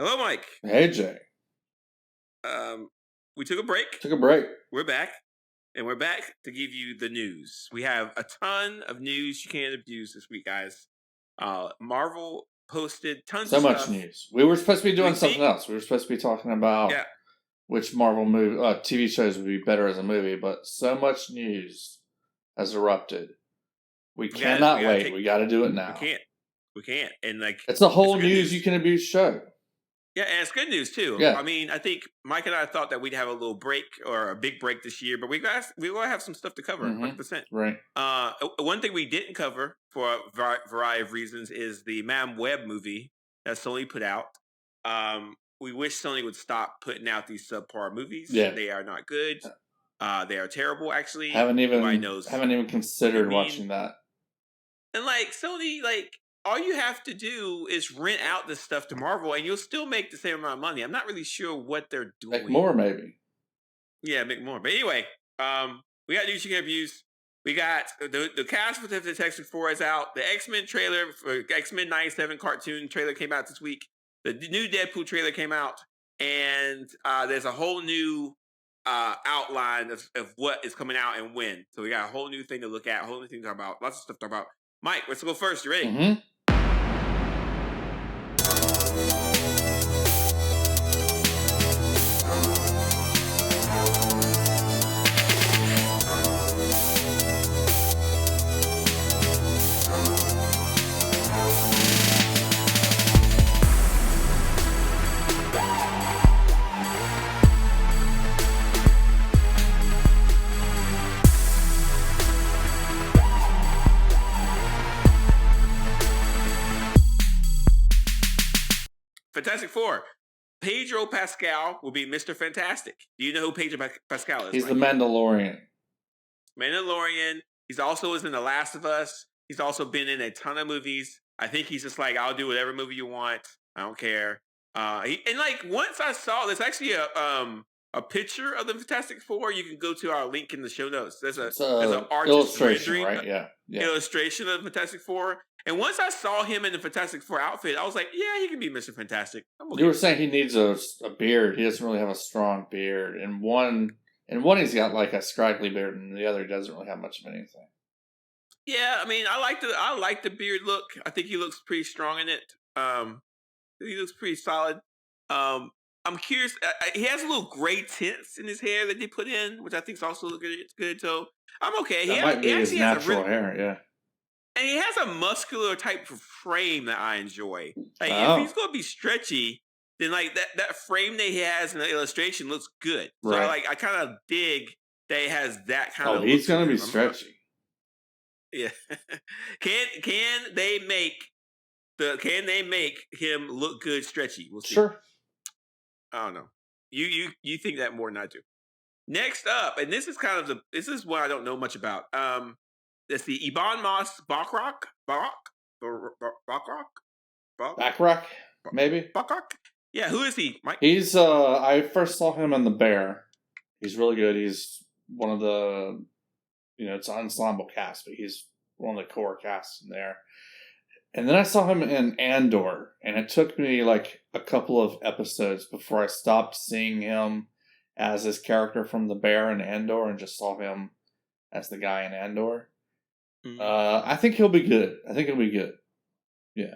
Hello, Mike. Hey, Jay. Um, we took a break. Took a break. We're back, and we're back to give you the news. We have a ton of news you can't abuse this week, guys. Marvel posted tons So of much stuff. news. We were supposed to be doing We something think, else. We were supposed to be talking about yeah, which Marvel movie, TV shows would be better as a movie, but so much news has erupted. We cannot wait. We got to do it now. we can't, and like It's a whole it's news you can abuse show. Yeah, and it's good news too. Yeah. I mean, I think Mike and I thought that we'd have a little break or a big break this year, but we're gonna have some stuff to cover. 100%. Right. One thing we didn't cover for a variety of reasons is the Madam Web movie that Sony put out. We wish Sony would stop putting out these subpar movies. Yeah. They are not good. They are terrible. Actually, haven't even considered watching that. And like Sony, like all you have to do is rent out this stuff to Marvel, and you'll still make the same amount of money. I'm not really sure what they're doing. Make more, maybe. Yeah, make more. But anyway, we got news you can abuse. We got the cast for the Fantastic Four is out. The X-Men trailer for X-Men 97 cartoon trailer came out this week. The new Deadpool trailer came out, and there's a whole new outline of what is coming out and when. So we got a whole new thing to look at, a whole new thing to talk about, lots of stuff to talk about. Mike, let's go first. You ready? Mm-hmm. Fantastic Four. Pedro Pascal will be Mr. Fantastic. Do you know who Pedro Pascal is? He's the Mandalorian. Mandalorian. He's also in The Last of Us. He's also been in a ton of movies. I think he's just like, I'll do whatever movie you want. I don't care. And like once I saw, there's actually a picture of the Fantastic Four. You can go to our link in the show notes. There's an illustration, right? Yeah. Illustration of the Fantastic Four. And once I saw him in the Fantastic Four outfit, I was like, yeah, he can be Mr. Fantastic. You were saying he needs a beard. He doesn't really have a strong beard. And one he's got like a scraggly beard, and the other doesn't really have much of anything. Yeah, I mean, I like the beard look. I think he looks pretty strong in it. He looks pretty solid. I'm curious. He has a little gray tints in his hair that they put in, which I think is also good. So I'm okay. That might be his natural hair, yeah. And he has a muscular type of frame that I enjoy. Like if he's gonna be stretchy, then like that frame that he has in the illustration looks good. So right. I kind of dig that he has that kind of. Oh, he's gonna be stretchy. Yeah. Can they make him look good stretchy? We'll see. Sure. I don't know. You think that more than I do. Next up, and this is what I don't know much about. That's the Ebon Moss Bacrock, maybe. Bacrock. Yeah, who is he, Mike? He's I first saw him in The Bear. He's really good. He's one of the, it's an ensemble cast, but he's one of the core casts in there. And then I saw him in Andor, and it took me like a couple of episodes before I stopped seeing him as his character from The Bear in Andor and just saw him as the guy in Andor. Mm-hmm. I think he'll be good. Yeah.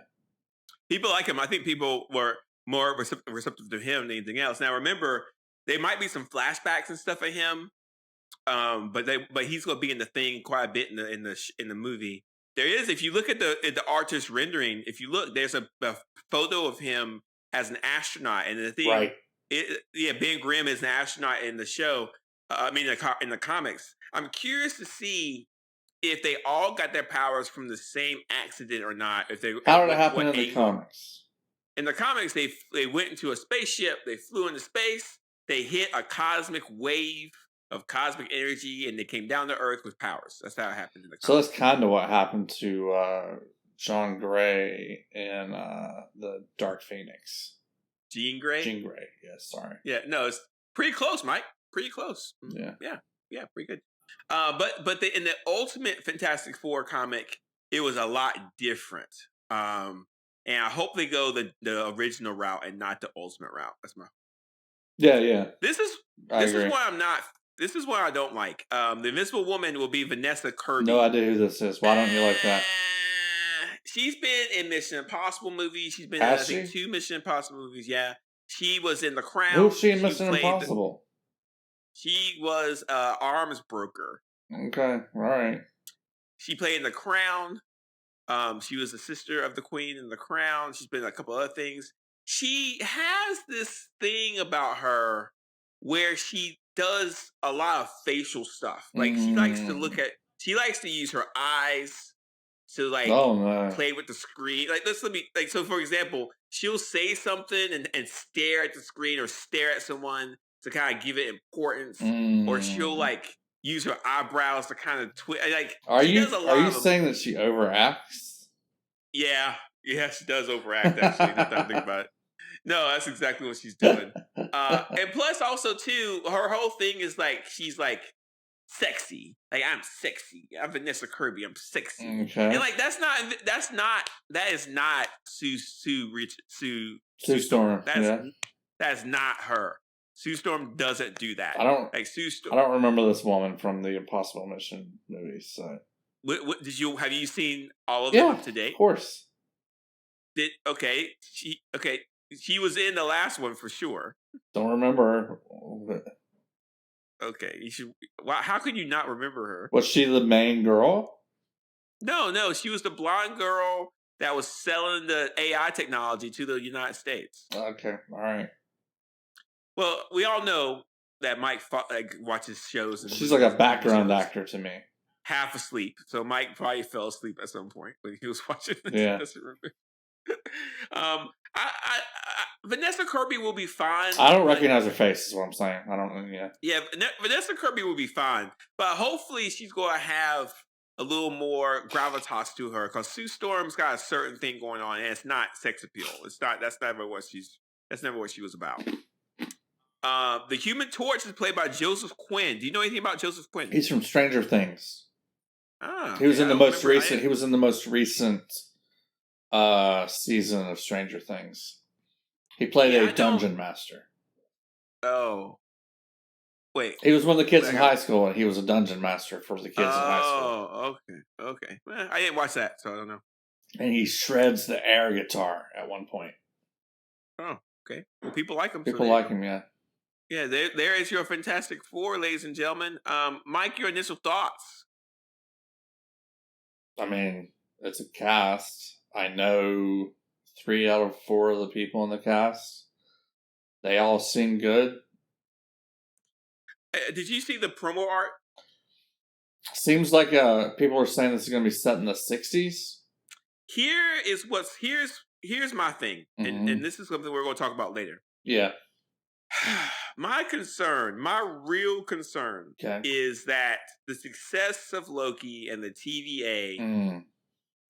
People like him. I think people were more receptive to him than anything else. Now, remember, there might be some flashbacks and stuff of him, but he's going to be in the thing quite a bit in the movie. There is, if you look at the artist rendering, there's a photo of him as an astronaut, and the thing, right? Ben Grimm is an astronaut in the show. In the comics. I'm curious to see if they all got their powers from the same accident or not. How did it happen in the comics? In the comics, they went into a spaceship. They flew into space. They hit a cosmic wave of cosmic energy, and they came down to Earth with powers. That's how it happened in the comics. So that's kind of what happened to Jean Grey in the Dark Phoenix. Jean Grey? Jean Grey, yeah, sorry. Yeah, no, it's pretty close, Mike. Pretty close. Yeah, pretty good. But in the Ultimate Fantastic Four comic, it was a lot different. and I hope they go the original route and not the Ultimate route. That's my. Yeah. This is I this is agree. why I'm not. This is why I don't like. The Invisible Woman will be Vanessa Kirby. No idea who this is. Why don't you like that? She's been in Mission Impossible movies. She's been in, Has I think, she? 2 Mission Impossible movies. Yeah. She was in The Crown. Who's she in Mission Impossible? She was arms broker. Okay, all right. She played in The Crown. She was the sister of the Queen in The Crown. She's been in a couple other things. She has this thing about her where she does a lot of facial stuff. Like she likes to use her eyes to play with the screen. So for example, she'll say something and stare at the screen or stare at someone to kind of give it importance, or she'll use her eyebrows to kind of twist. Are you saying that she overacts? Yeah, she does overact. Actually, now that I think about it. No, that's exactly what she's doing. And plus, also too, her whole thing is she's sexy. I'm sexy. I'm Vanessa Kirby. I'm sexy. Okay. And that is not Sue Storm. That's not her. Sue Storm doesn't do that. I don't remember this woman from the Impossible Mission movies. So. What have you seen all of them up to date? Of course. She was in the last one for sure. Don't remember her. Okay, you should. How could you not remember her? Was she the main girl? No, she was the blonde girl that was selling the AI technology to the United States. Okay, all right. Well, we all know that Mike watches shows. And she's like a background actor to me. Half asleep, so Mike probably fell asleep at some point when he was watching this. Yeah. Vanessa Kirby will be fine. I don't recognize her face, is what I'm saying. I don't. Yeah. Yeah, Vanessa Kirby will be fine, but hopefully she's going to have a little more gravitas to her because Sue Storm's got a certain thing going on, and it's not sex appeal. It's not. That's never what she was about. The Human Torch is played by Joseph Quinn. Do you know anything about Joseph Quinn? He's from Stranger Things. He was in the most recent. He was in the most recent season of Stranger Things. He played a dungeon master. Oh, wait. He was one of the kids in high school, and he was a dungeon master for the kids in high school. Oh, okay. Well, I didn't watch that, so I don't know. And he shreds the air guitar at one point. Oh, okay. Well, people like him. People like him, yeah. Yeah, there is your Fantastic Four, ladies and gentlemen. Mike, your initial thoughts? I mean, it's a cast. I know 3 out of 4 of the people in the cast. They all seem good. Did you see the promo art? Seems like people are saying this is going to be set in the 60s. Here's my thing, and this is something we're going to talk about later. Yeah. My real concern is that the success of Loki and the TVA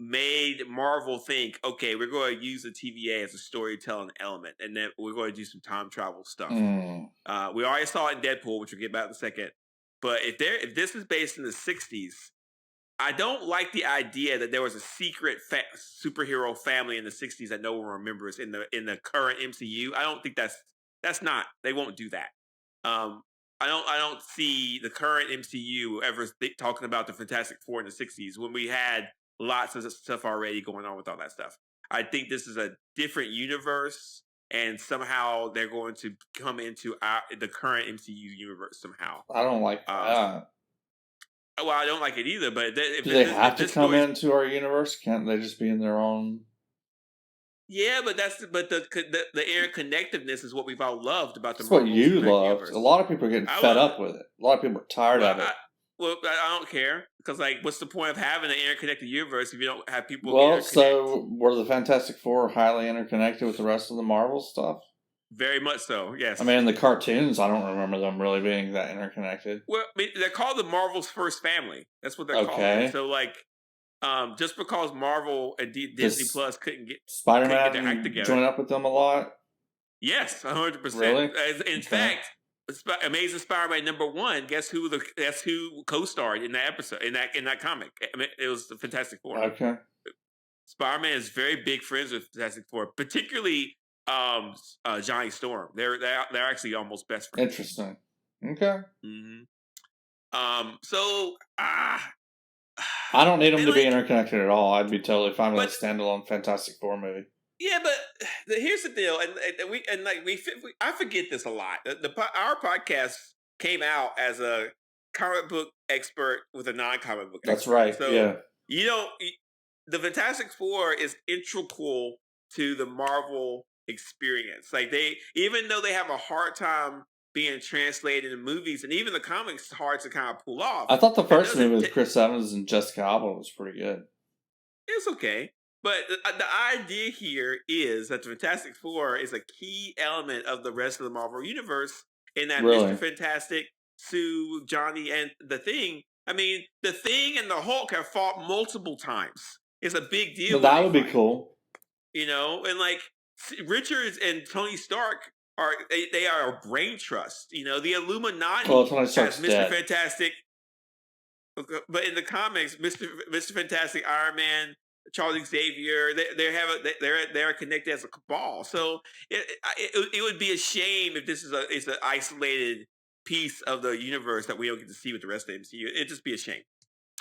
made Marvel think, okay, we're going to use the TVA as a storytelling element, and then we're going to do some time travel stuff. We already saw it in Deadpool, which we'll get back in a second. But if this is based in the 60s, I don't like the idea that there was a secret superhero family in the 60s that no one remembers in the current MCU. I don't think that's not. They won't do that. I don't see the current MCU ever talking about the Fantastic Four in the 60s when we had lots of stuff already going on with all that stuff. I think this is a different universe, and somehow they're going to come into the current MCU universe somehow. I don't like that. Well, I don't like it either, but do they have to come into our universe? Can't they just be in their own? Yeah, but the interconnectedness is what we've all loved about the. That's what you loved. A lot of people are getting fed up with it. A lot of people are tired of it. I don't care because, what's the point of having an interconnected universe if you don't have people? Well, so were the Fantastic Four highly interconnected with the rest of the Marvel stuff? Very much so. Yes. I mean, in the cartoons, I don't remember them really being that interconnected. Well, they're called the Marvel's first family. That's what they're called. So, just because Marvel and Disney Plus couldn't get Spider-Man their act together, join up with them a lot. Yes, 100%. Really? In fact, Amazing Spider-Man #1. Guess who co-starred in that episode in that comic? I mean, it was the Fantastic Four. Okay. Spider-Man is very big friends with Fantastic Four, particularly Johnny Storm. They're actually almost best friends. Interesting. Okay. Hmm. So I don't need them and to be like, interconnected at all. I'd be totally fine with a but standalone Fantastic Four movie. yeah, but here's the deal, I forget this a lot. Our podcast came out as a comic book expert with a non-comic book That's expert, right. so Yeah. you don't. The Fantastic Four is integral to the Marvel experience. Like even though they have a hard time being translated in movies, and even the comics, is hard to kind of pull off. I thought the That first movie doesn't. with Chris Evans and Jessica Alba was pretty good. It's okay. But the idea here is that the Fantastic Four is a key element of the rest of the Marvel Universe in that Really? Mr. Fantastic, Sue, Johnny, and the Thing. I mean, the Thing and the Hulk have fought multiple times. It's a big deal. Well, that would be cool. You know, and like Richards and Tony Stark they are a brain trust. You know, the Illuminati Tony Stark's has Mr. dead. Fantastic. But in the comics, Mr. Fantastic, Iron Man, Charles Xavier, they're connected as a cabal. So it would be a shame if this is an isolated piece of the universe that we don't get to see with the rest of the MCU. It'd just be a shame.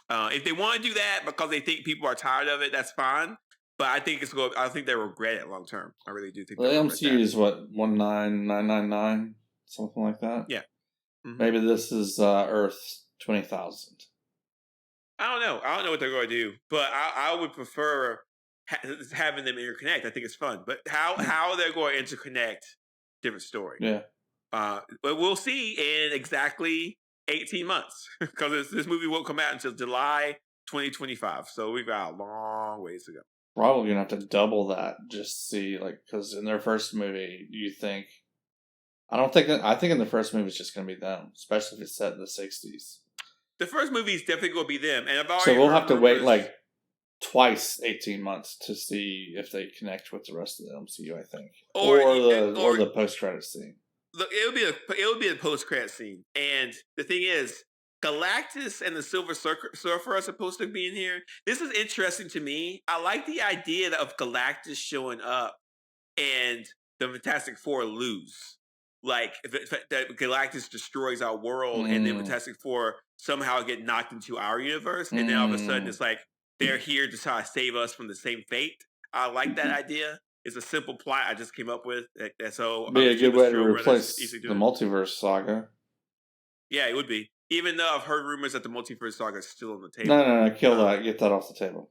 If they want to do that because they think people are tired of it, that's fine. But I think I think they regret it long term. I really do think. The MCU is what 19999, something like that. Yeah. Mm-hmm. Maybe this is Earth 20,000. I don't know what they're going to do, but I would prefer having them interconnect. I think it's fun, but how they're going to interconnect, different story. Yeah. But we'll see in exactly 18 months because this movie won't come out until July 2025. So we've got a long ways to go. Probably gonna have to double that just to see, like, because in their first movie, I think in the first movie it's just gonna be them, especially if it's set in the 60s. The first movie is definitely going to be them, and so we'll have to wait like twice 18 months to see if they connect with the rest of the MCU. I think, or the post credit scene. It would be a post credit scene, and the thing is, Galactus and the Silver Surfer are supposed to be in here. This is interesting to me. I like the idea of Galactus showing up and the Fantastic Four lose. Like that Galactus destroys our world, and then Fantastic Four somehow get knocked into our universe, and then all of a sudden it's like they're here to try to save us from the same fate. I like that idea. It's a simple plot I just came up with. So be a good way to replace the multiverse saga. Yeah, it would be. Even though I've heard rumors that the multiverse saga is still on the table. No, kill that. Get that off the table.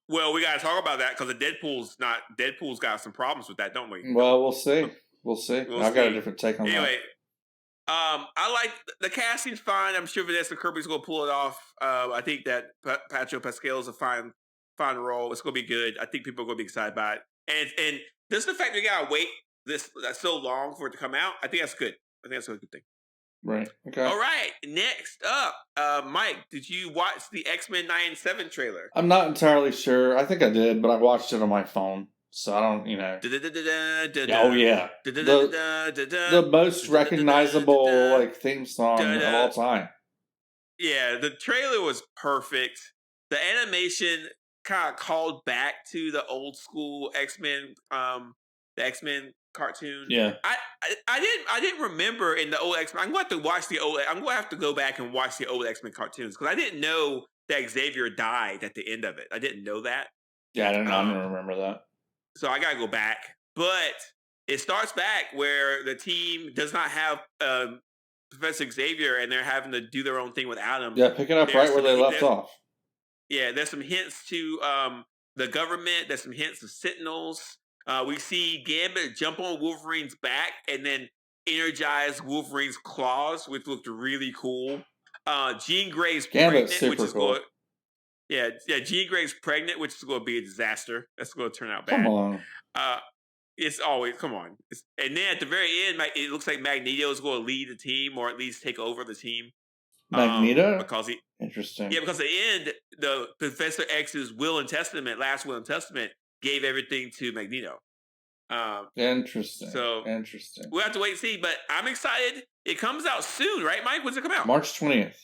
Well, we got to talk about that because Deadpool's got some problems with that, don't we? Well, we'll see. I've got a different take on that. Anyway, I like the casting's fine. I'm sure Vanessa Kirby's going to pull it off. I think that Pedro Pascal's a fine role. It's going to be good. I think people are going to be excited by it. And just the fact that we got to wait that's so long for it to come out, I think that's good. I think that's a good thing. Right. Okay. All right. Next up, Mike, did you watch the X-Men 97 trailer? I'm not entirely sure. I think I did, but I watched it on my phone. So I don't, Oh yeah, the most recognizable like theme song of all time. Yeah, the trailer was perfect. The animation kind of called back to the old school X-Men, the X-Men cartoon. Yeah, I didn't remember in the old X-Men. I'm going to have to watch I'm going to have to go back and watch the old X-Men cartoons because I didn't know that Xavier died at the end of it. I didn't know that. Yeah, I don't remember that. So I got to go back. But it starts back where the team does not have Professor Xavier and they're having to do their own thing without him. Yeah, picking up right where they left off. Yeah, there's some hints to the government. There's some hints of Sentinels. We see Gambit jump on Wolverine's back and then energize Wolverine's claws, which looked really cool. Jean Grey's pregnant, which is cool. Yeah, Jean Grey's pregnant, which is going to be a disaster. That's going to turn out bad. Come on. It's always, come on. And then at the very end, it looks like Magneto is going to lead the team or at least take over the team. Magneto? Interesting. Yeah, because at the end, the Professor X's last will and testament, gave everything to Magneto. Interesting. So interesting. We'll have to wait and see, but I'm excited. It comes out soon, right, Mike? When's it come out? March 20th.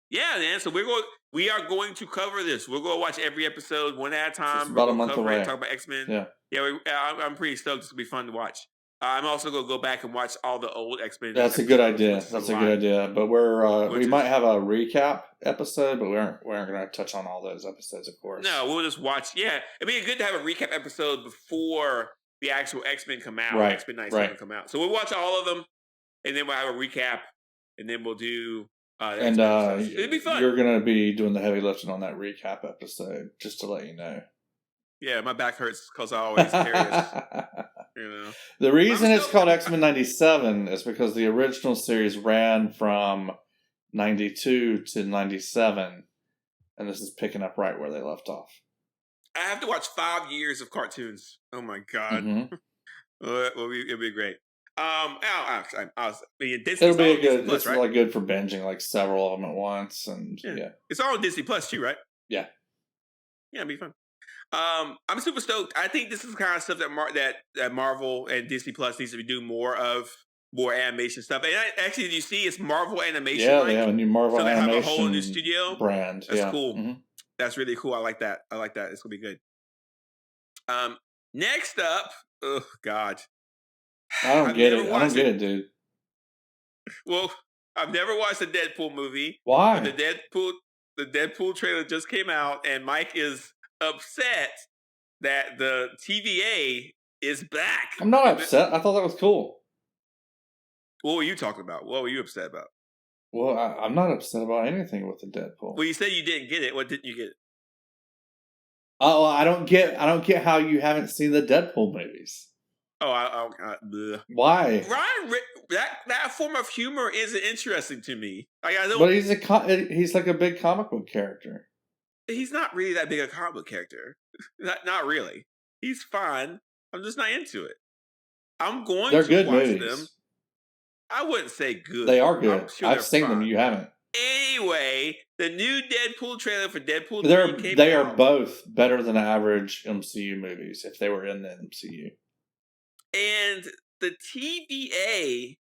Yeah, man. So we're going. we are going to cover this. We'll go watch every episode one at a time. It's about We'll a month cover it, away. talk about X-Men. Yeah. Yeah, I'm pretty stoked. This will be fun to watch. I'm also going to go back and watch all the old X-Men. That's a good idea. which is That's a a lot. good idea. But we Which might is- have a recap episode, but we aren't going to touch on all those episodes, of course. No, we'll just watch. Yeah, it'd be good to have a recap episode before the actual X-Men come out. Right, X-Men 97 right. come out. So we'll watch all of them, and then we'll have a recap, and then we'll do. The And X-Men episodes. It'd be fun. You're going to be doing the heavy lifting on that recap episode, just to let you know. Yeah, my back hurts because I always carry it. You know. The reason it's called X-Men 97 is because the original series ran from 92 to 97, and this is picking up right where they left off. I have to watch 5 years of cartoons. Oh my god, Mm-hmm. it'll be great. It'll be good. Plus, It's right? like good for binging like several of them at once, and yeah. It's all on Disney Plus too, right? Yeah. It'll be fun. I'm super stoked. I think this is the kind of stuff that Marvel and Disney Plus needs to be doing more of, more animation stuff. And actually, you see, it's Marvel Animation. Yeah, they have a new Marvel so Animation they have a whole new studio brand. That's yeah. cool. Mm-hmm. That's really cool. I like that. It's gonna be good. Next up, oh god, I don't get it. never I don't watched get it, dude. Well, I've never watched the Deadpool movie. Why? But the Deadpool trailer just came out, and Mike is upset that the TVA is back. I'm not upset. I thought that was cool. What were you talking about? What were you upset about? Well, I'm not upset about anything with the Deadpool. Well, you said you didn't get it. What didn't you get? Oh, I don't get how you haven't seen the Deadpool movies. Oh, Why? Ryan, that form of humor isn't interesting to me. Like, I don't. But he's like a big comic book character. He's not really that big a comic book character. Not really. He's fine. I'm just not into it. I'm going They're to good watch movies. them. I wouldn't say good. They are I'm good. sure I've they're seen them. fine. You haven't. Anyway, the new Deadpool trailer for Deadpool 3 came They out. are both better than average MCU movies if they were in the MCU. And the TVA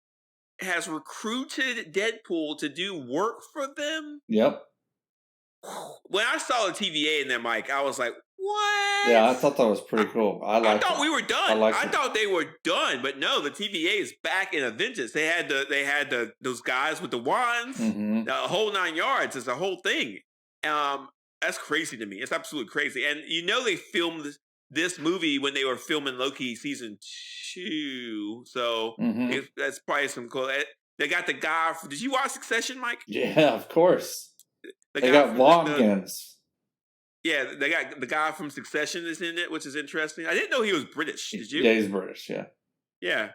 has recruited Deadpool to do work for them. Yep. When I saw the TVA in there, Mike, I was like, what? Yeah, I thought that was pretty cool. I thought we were done. I it. thought they were done, but no, the TVA is back in a vengeance. They had those guys with the wands, Mm-hmm. the whole 9 yards. It's a whole thing. That's crazy to me. It's absolutely crazy. And they filmed this movie when they were filming Loki season 2, so Mm-hmm. that's probably some cool. They got the guy. Did you watch Succession, Mike? Yeah, of course. The They guy got from Watkins. Yeah, they got the guy from Succession is in it, which is interesting. I didn't know he was British. Did you? Yeah, he's British. Yeah. Yeah.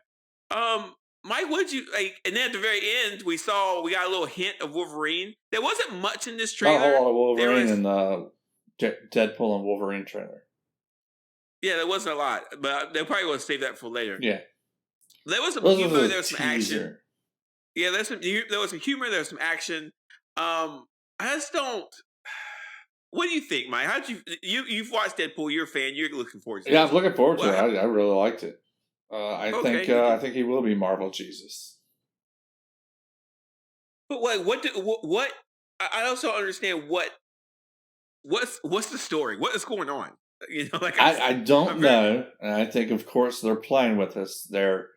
Mike, what'd you like? And then at the very end, we got a little hint of Wolverine. There wasn't much in this trailer. Not a whole lot of Wolverine in the Deadpool and Wolverine trailer. Yeah, there wasn't a lot, but they probably will save that for later. Yeah. There was some Those humor. was There was some action. teaser. Yeah, there was some humor. There was some action. I just don't. What do you think, Mike? You've watched Deadpool? You're a fan. You're looking forward to it. Yeah, I was looking forward to it. I really liked it. I Okay. think he will be Marvel Jesus. But what? I also don't understand what's the story? What is going on? I don't know, and I think of course they're playing with us. They're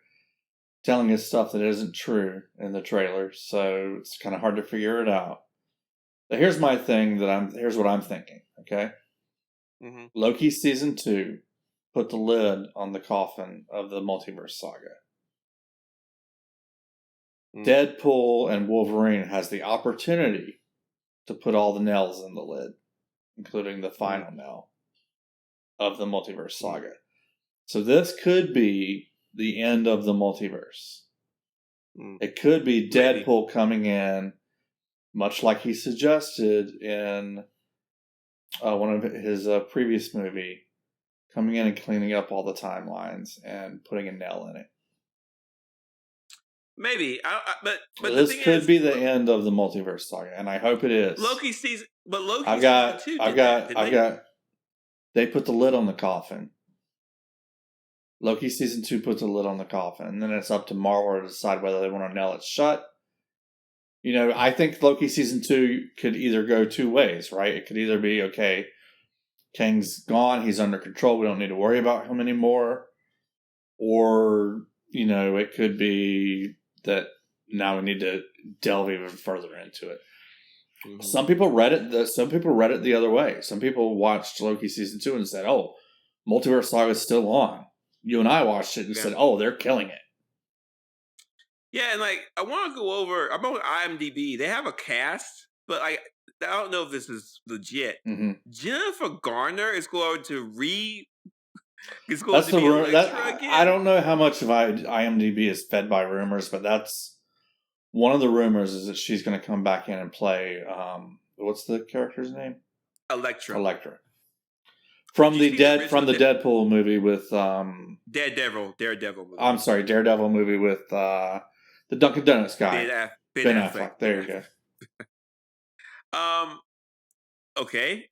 telling us stuff that isn't true in the trailer, so it's kind of hard to figure it out. But here's my thing here's what I'm thinking. Okay, Mm-hmm. Loki season 2 put the lid on the coffin of the multiverse saga. Deadpool and Wolverine has the opportunity to put all the nails in the lid, including the final nail of the multiverse saga. So this could be the end of the multiverse. It could be Deadpool coming in, much like he suggested in one of his previous movie, coming in and cleaning up all the timelines and putting a nail in it. Maybe, but this the thing could is, be the end of the multiverse saga, and I hope it is. Loki season, but Loki. I've season 2 got. They put the lid on the coffin. Loki season 2 puts a lid on the coffin, and then it's up to Marvel to decide whether they want to nail it shut I think Loki season 2 could either go two ways, right? It could either be, okay, Kang's gone, he's under control, we don't need to worry about him anymore. Or, it could be that now we need to delve even further into it. Mm-hmm. Some people read it the other way. Some people watched Loki season 2 and said, "Oh, Multiverse Saga is still on." You and I watched it and said, "Oh, they're killing it." Yeah, and I want to go over. I'm on IMDb. They have a cast, but I don't know if this is legit. Mm-hmm. Jennifer Garner is going to It's going that's to the be rumor. Elektra again. I don't know how much of IMDb is fed by rumors, but that's one of the rumors is that she's going to come back in and play. What's the character's name? Elektra. From the Deadpool movie with Daredevil movie. I'm sorry, Daredevil movie with the Dunkin' Donuts guy. Ben Affleck. There you go. Okay.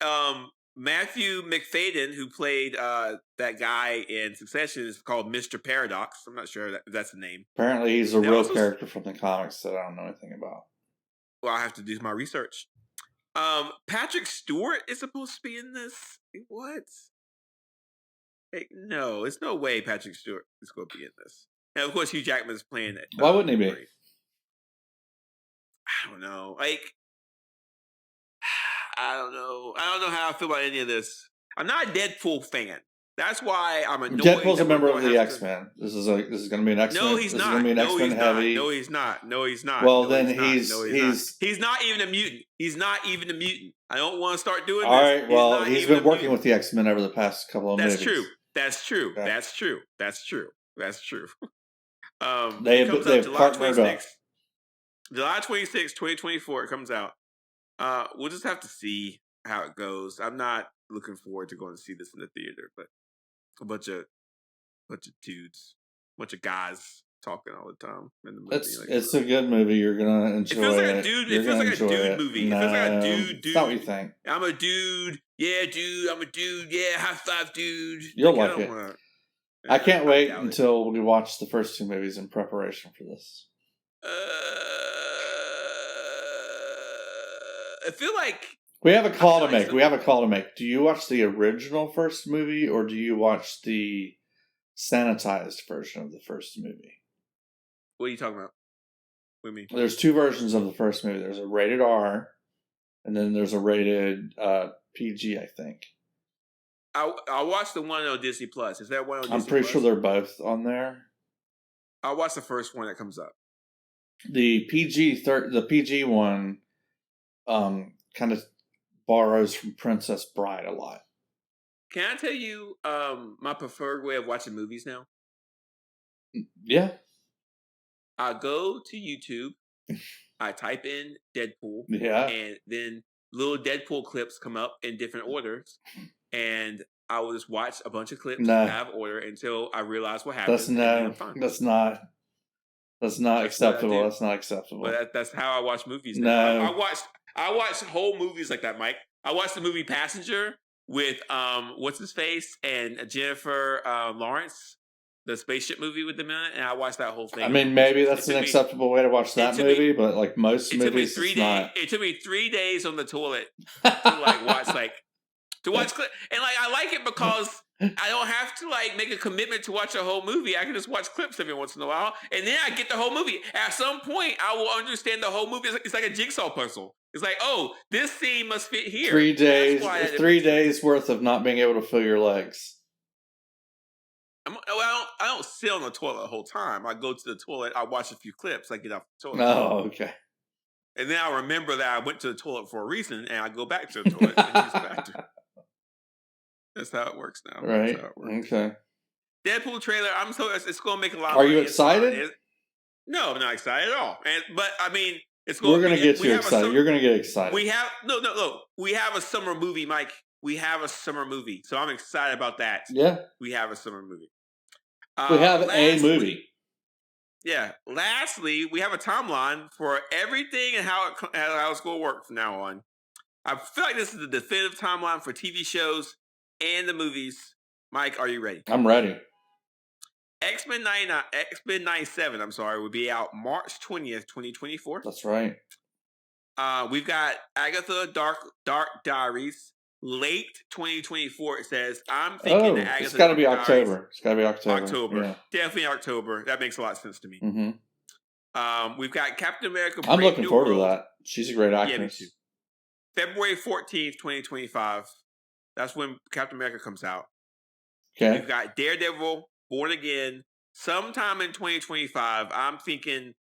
Matthew McFadden, who played that guy in Succession, is called Mr. Paradox. I'm not sure if that's the name. Apparently, he's a real character from the comics that I don't know anything about. Well, I have to do my research. Patrick Stewart is supposed to be in this. What? Hey, no, it's no way Patrick Stewart is going to be in this. And of course, Hugh Jackman is playing it. Why wouldn't he be? I don't know. I don't know. I don't know how I feel about any of this. I'm not a Deadpool fan. That's why I'm annoyed. Deadpool's a member of the X-Men. This is going to be an X-Men. No, he's not. No, he's not. Well, then he's not even a mutant. He's not even a mutant. I don't want to start doing this. All right. Well, he's been working with the X-Men over the past couple of movies. That's true. Okay. That's true. They've partnered up. July 26, 2024. It comes out. We'll just have to see how it goes. I'm not looking forward to going to see this in the theater, but a bunch of dudes, bunch of guys talking all the time in the movie. It's a good movie. You're gonna enjoy it. Feels like a dude. It feels like a dude movie. No, it feels like a dude. That's not what you think. I'm a dude. Yeah, dude. I'm a dude. Yeah, high five, dude. You'll like it. I can't wait until we watch the first two movies in preparation for this. I feel like we have a call to make. Do you watch the original first movie or do you watch the sanitized version of the first movie? What are you talking about? What do you mean? There's two versions of the first movie. There's a rated R, and then there's a rated PG, I think. I watched the one on Disney Plus. Is that one on Disney Plus? I'm pretty sure they're both on there. I'll watch the first one that comes up. The PG one kind of borrows from Princess Bride a lot. Can I tell you my preferred way of watching movies now? Yeah. I go to YouTube, I type in Deadpool, and then little Deadpool clips come up in different orders, and I will just watch a bunch of clips out of order until I realize what happened. That's not acceptable. That's not acceptable. But that's how I watch movies now. No. I watched whole movies like that, Mike. I watched the movie Passenger with what's his face and Jennifer Lawrence, the spaceship movie with them in it, and I watched that whole thing. I mean, maybe that's an acceptable way to watch that movie, but like most movies, it's not. It took me 3 days on the toilet to watch clip, and I like it because I don't have to make a commitment to watch a whole movie. I can just watch clips every once in a while, and then I get the whole movie. At some point, I will understand the whole movie. It's like a jigsaw puzzle. It's like, oh, this scene must fit here. 3 days. 3 days worth of not being able to feel your legs. I don't sit on the toilet the whole time. I go to the toilet. I watch a few clips. I get off the toilet. Oh, okay. And then I remember that I went to the toilet for a reason, and I go back to the toilet and use the bathroom. That's how it works now. Right. Okay. Deadpool trailer. It's going to make a lot of money. Are you excited? No, I'm not excited at all. But I mean, we're going to get you excited. You're going to get excited. We have no. We have a summer movie, Mike. We have a summer movie, so I'm excited about that. Yeah. We have a summer movie. We have a movie. Yeah. Lastly, we have a timeline for everything and how it's going to work from now on. I feel like this is the definitive timeline for TV shows and the movies. Mike, are you ready? I'm ready. X-Men 97, I'm sorry, will be out March 20th, 2024. That's right. We've got Agatha Dark Diaries, late 2024. It says, I'm thinking that Agatha it's got to Dark be Diaries, October. It's got to be October. October. Yeah. Definitely October. That makes a lot of sense to me. Mm-hmm. We've got Captain America I'm Brave looking New forward World. to that. She's a great Yeah, me actress. too. February 14th, 2025. That's when Captain America comes out. Okay. We've got Daredevil, Born Again, sometime in 2025. I'm thinking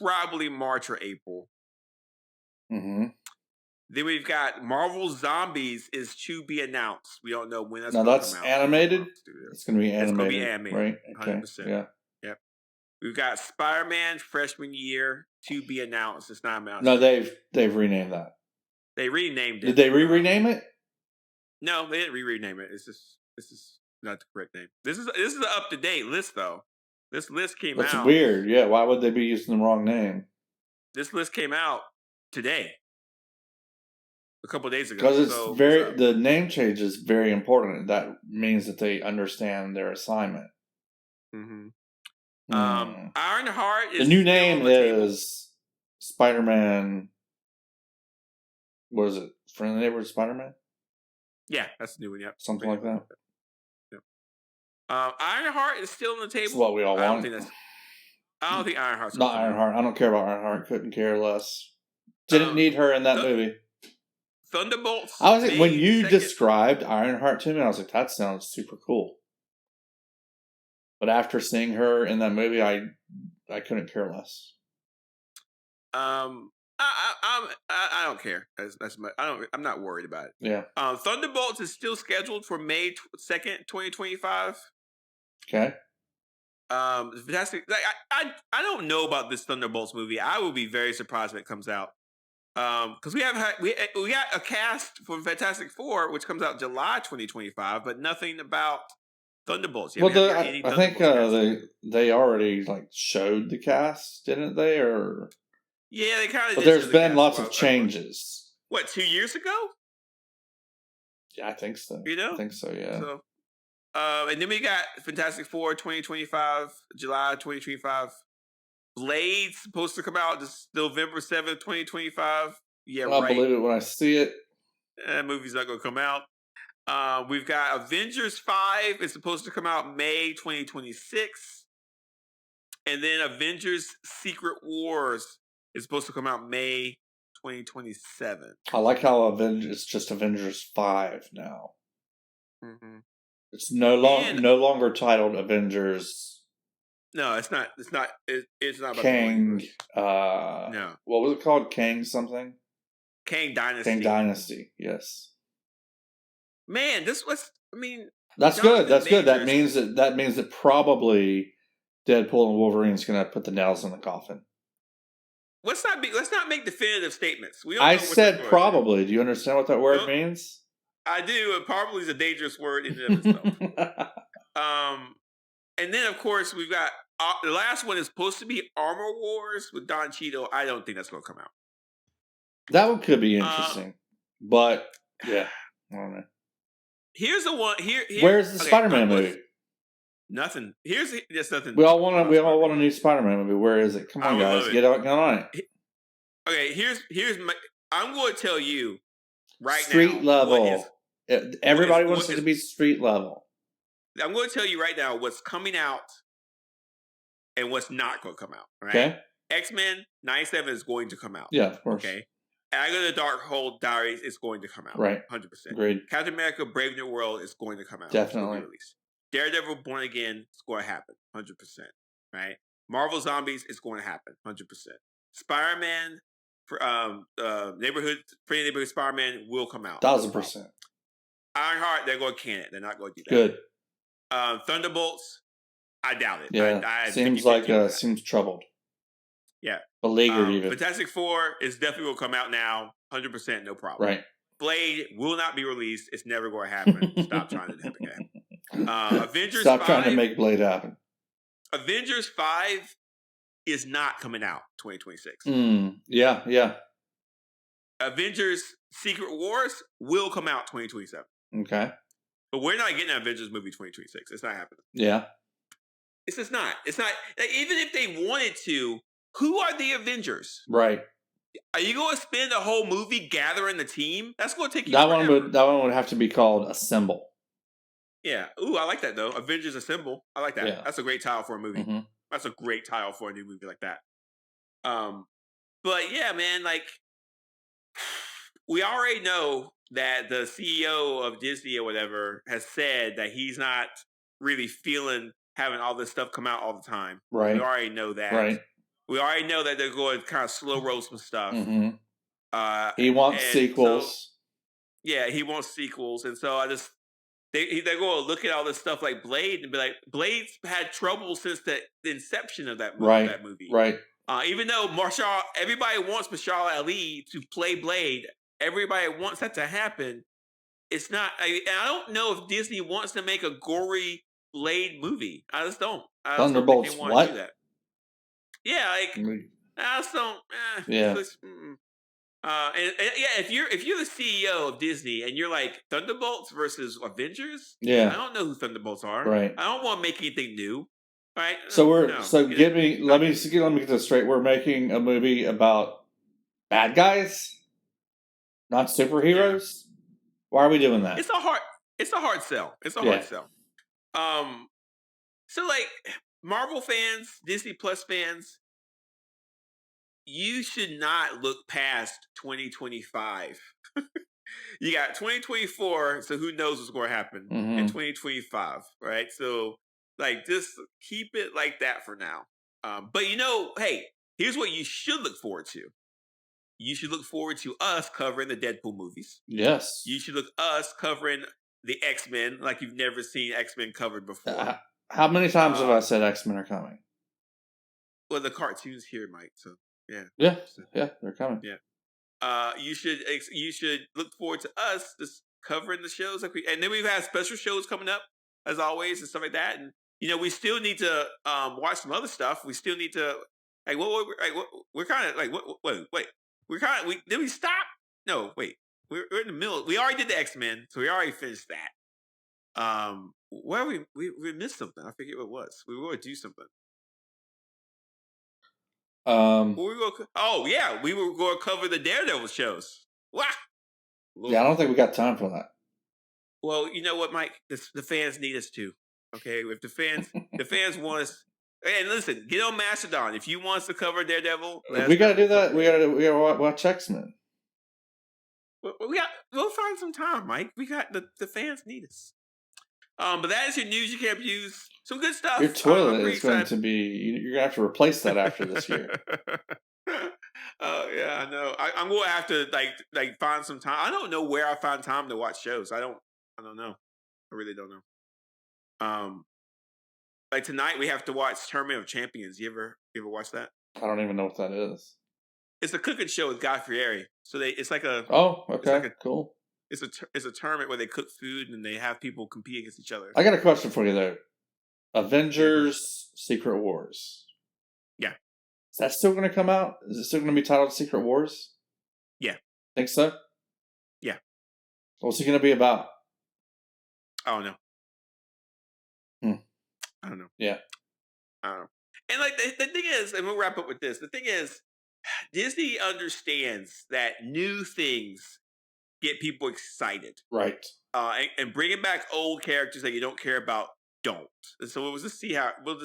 probably March or April. Mm-hmm. Then we've got Marvel Zombies is to be announced. We don't know when that's Now going to that's come out. animated. It's going to be animated. It's going to be animated, right? Okay. 100%. Yeah. Yep. We've got Spider-Man freshman year to be announced. It's not announced. No, they've renamed that. They renamed it. Did they rename it? No, they didn't rename it. This is not the correct name. This is an up to date list though. This list came That's out. weird. Yeah. Why would they be using the wrong name? This list came out today, a couple of days ago. Because the name change is very important. That means that they understand their assignment. Mm-hmm. Mm. Ironheart is the new name on the table. is Spider-Man. What is it? Friendly Neighborhood Spider-Man? Yeah, that's the new one. Yep. Something like that. Yep. Ironheart is still on the table. That's what we all want. I don't think Ironheart's not Ironheart. I don't care about Ironheart. Couldn't care less. Didn't need her in that movie. Thunderbolts. I was like, when you described Ironheart to me, I was like, that sounds super cool. But after seeing her in that movie, I couldn't care less. I don't care. That's my, I'm not worried about it. Yeah. Thunderbolts is still scheduled for May 2nd, 2025. Okay. Fantastic. Like I don't know about this Thunderbolts movie. I will be very surprised when it comes out. Because we got a cast for Fantastic Four, which comes out July 2025, but nothing about Thunderbolts. Well, I think they already showed the cast, didn't they? Or yeah, they kind of. But there's been lots of changes. What, 2 years ago? Yeah, I think so. I think so. Yeah. So, and then we got Fantastic Four 2025, July 2025. Blade's supposed to come out this November 7th, 2025. Yeah, I'll believe it when I see it. That movie's not going to come out. We've got Avengers 5. It's supposed to come out May 2026. And then Avengers Secret Wars is supposed to come out May 2027. I like how it's just Avengers 5 now. Mm-hmm. It's no longer titled Avengers. No, it's not. It's not about Kang. No. What was it called? Kang something? Kang Dynasty. Kang Dynasty, yes. Man, this was. I mean, that's good. That's good. That means that probably Deadpool and Wolverine's going to put the nails in the coffin. Let's not make definitive statements. I said probably. Do you understand what that word means? I do. And probably is a dangerous word in and of itself. And then of course we've got the last one is supposed to be Armor Wars with Don Cheadle. I don't think that's going to come out. That one could be interesting, but yeah, I don't know. Here's the one. Where's the Spider-Man movie? Nothing. Here's just nothing. We all want a new Spider-Man movie. Where is it? Come on, guys, get on it. Okay, here's my. I'm going to tell you right now. Street level. Everybody wants it to be street level. I'm going to tell you right now what's coming out and what's not going to come out. Right? Okay. X-Men 97 is going to come out. Yeah, of course. Okay. Agatha Darkhold Diaries is going to come out. Right. 100%. Agreed. Captain America Brave New World is going to come out. Definitely. Daredevil Born Again is going to happen. 100%. Right? Marvel Zombies is going to happen. 100%. Spider-Man, Neighborhood Spider-Man will come out. 1,000%. Ironheart, they're going to can it. They're not going to do that. Good. Thunderbolts, I doubt it. Yeah. Seems troubled. Yeah. Beleaguered even. Fantastic Four is definitely going to come out now. 100%, no problem. Right. Blade will not be released. It's never going to happen. Stop trying to happen. Avengers Stop 5, trying to make Blade happen. Avengers 5 is not coming out 2026. Yeah. Avengers Secret Wars will come out 2027. Okay. But we're not getting an Avengers movie 2026. It's not happening. Yeah. It's just not. It's not. Like, even if they wanted to, who are the Avengers? Right. Are you going to spend a whole movie gathering the team? That's going to take you That forever. one would have to be called Assemble. Yeah. Ooh, I like that though. Avengers Assemble. I like that. Yeah. That's a great title for a movie. Mm-hmm. That's a great title for a new movie like that. But yeah, man, like we already know that the CEO of Disney or whatever has said that he's not really feeling having all this stuff come out all the time. Right. We already know that. Right. We already know that they're going to kind of slow roll some stuff. Mm-hmm. He wants sequels. So, yeah, he wants sequels, and so they're going to look at all this stuff like Blade and be like, Blade's had trouble since the inception of that movie. Right. Right. Even though everybody wants Marshall Ali to play Blade, everybody wants that to happen. It's not. I don't know if Disney wants to make a gory Blade movie. I just don't. Thunderbolts. Don't think they want What? to do that. Yeah, like I just don't. Yeah. And yeah, if you're the CEO of Disney and you're like Thunderbolts versus Avengers, yeah, I don't know who Thunderbolts are. Right. I don't want to make anything new. Right. So let me get this straight. We're making a movie about bad guys, not superheroes. Yeah. Why are we doing that? It's a hard sell. It's a hard sell. So like Marvel fans, Disney Plus fans, you should not look past 2025. You got 2024, so who knows what's going to happen in 2025, right? So, like, just keep it like that for now. But hey, here's what you should look forward to. You should look forward to us covering the Deadpool movies. Yes. You should look us covering the X-Men like you've never seen X-Men covered before. How many times have I said X-Men are coming? Well, the cartoon's here, Mike. So yeah, they're coming. Yeah. You should look forward to us just covering the shows and then we've had special shows coming up as always and stuff like that. And we still need to watch some other stuff. We still need to we're kind of like wait. Did we stop? No, wait. We're in the middle. We already did the X-Men, so we already finished that. Where we missed something. I forget what it was. We were going to do something. We were going to cover the Daredevil shows. Wow. Yeah, I don't think we got time for that. Well, you know what, Mike? The fans need us to. Okay, if the fans want us, and listen, get on Mastodon if you want us to cover Daredevil. We got to do that. We got to watch X-Men. We'll find some time, Mike. We got the fans need us. But that is your news you can't use. Some good stuff. Your toilet is going to be. You're going to have to replace that after this year. Yeah, I know. I'm going to have to like find some time. I don't know where I find time to watch shows. I don't know. I really don't know. Like tonight we have to watch Tournament of Champions. You ever watch that? I don't even know what that is. It's a cooking show with Guy Fieri. So it's like a. Oh, okay, cool. It's a tournament where they cook food and they have people compete against each other. I got a question for you though. Avengers: Secret Wars. Yeah. Is that still going to come out? Is it still going to be titled Secret Wars? Yeah. Think so? Yeah. What's it going to be about? I don't know. I don't know. Yeah. I don't know. And like the thing is, and we'll wrap up with this. The thing is, Disney understands that new things get people excited. Right. And bringing back old characters that you don't care about don't. And so we'll just see. But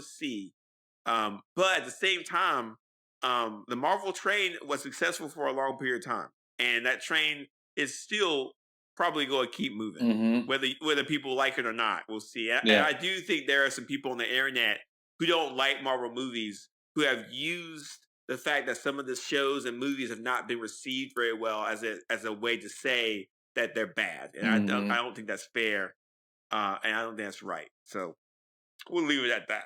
at the same time, the Marvel train was successful for a long period of time. And that train is still probably going to keep moving. Whether people like it or not. We'll see. And I do think there are some people on the internet who don't like Marvel movies who have used the fact that some of the shows and movies have not been received very well as a way to say that they're bad. And I don't think that's fair. And I don't think that's right. So we'll leave it at that.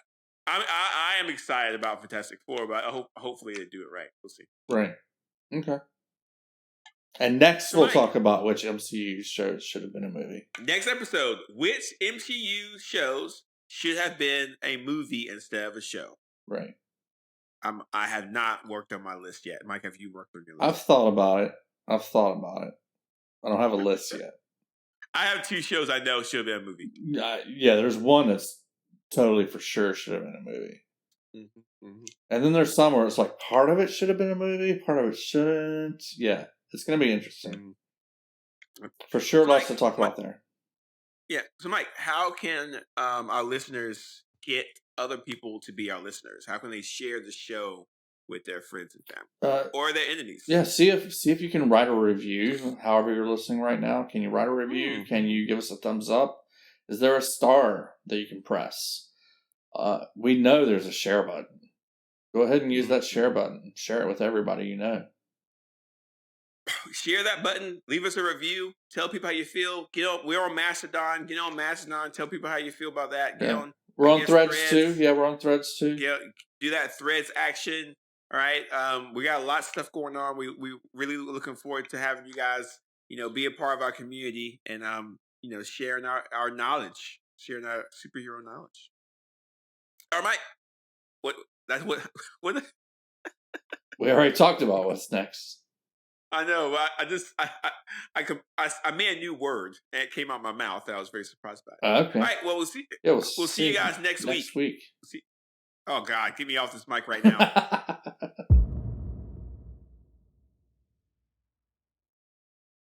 I am excited about Fantastic Four, but hopefully they do it right. We'll see. Right. Okay. And next we'll talk about which MCU shows should have been a movie. Next episode, which MCU shows should have been a movie instead of a show. Right. I have not worked on my list yet. Mike, have you worked on your list? I've thought about it. I don't have a list yet. I have 2 shows I know should have been a movie. Yeah, there's one that's totally for sure should have been a movie. Mm-hmm, mm-hmm. And then there's some where it's like part of it should have been a movie, part of it shouldn't. Yeah, it's going to be interesting. Mm-hmm. For sure, So lots to talk about there. Yeah. So, Mike, how can our listeners get other people to be our listeners? How can they share the show with their friends and family or their enemies? Yeah, see if you can write a review. However you're listening right now, can you write a review? Can you give us a thumbs up? Is there a star that you can press? We know there's a share button. Go ahead and use that share button. Share it with everybody you know. Share that button. Leave us a review. Tell people how you feel. We're on Mastodon. Get on Mastodon. Tell people how you feel about that. We're on Threads too. Yeah, we're on Threads too. Do that Threads action. All right. We got a lot of stuff going on. We really looking forward to having you guys, be a part of our community and sharing our knowledge, sharing our superhero knowledge. All right, Mike. What? We already talked about what's next. I know. I made a new word and it came out of my mouth. And I was very surprised by it. Okay. All right. Well, we'll see. Yeah, we'll see you guys next week. Next week. Oh God, get me off this mic right now.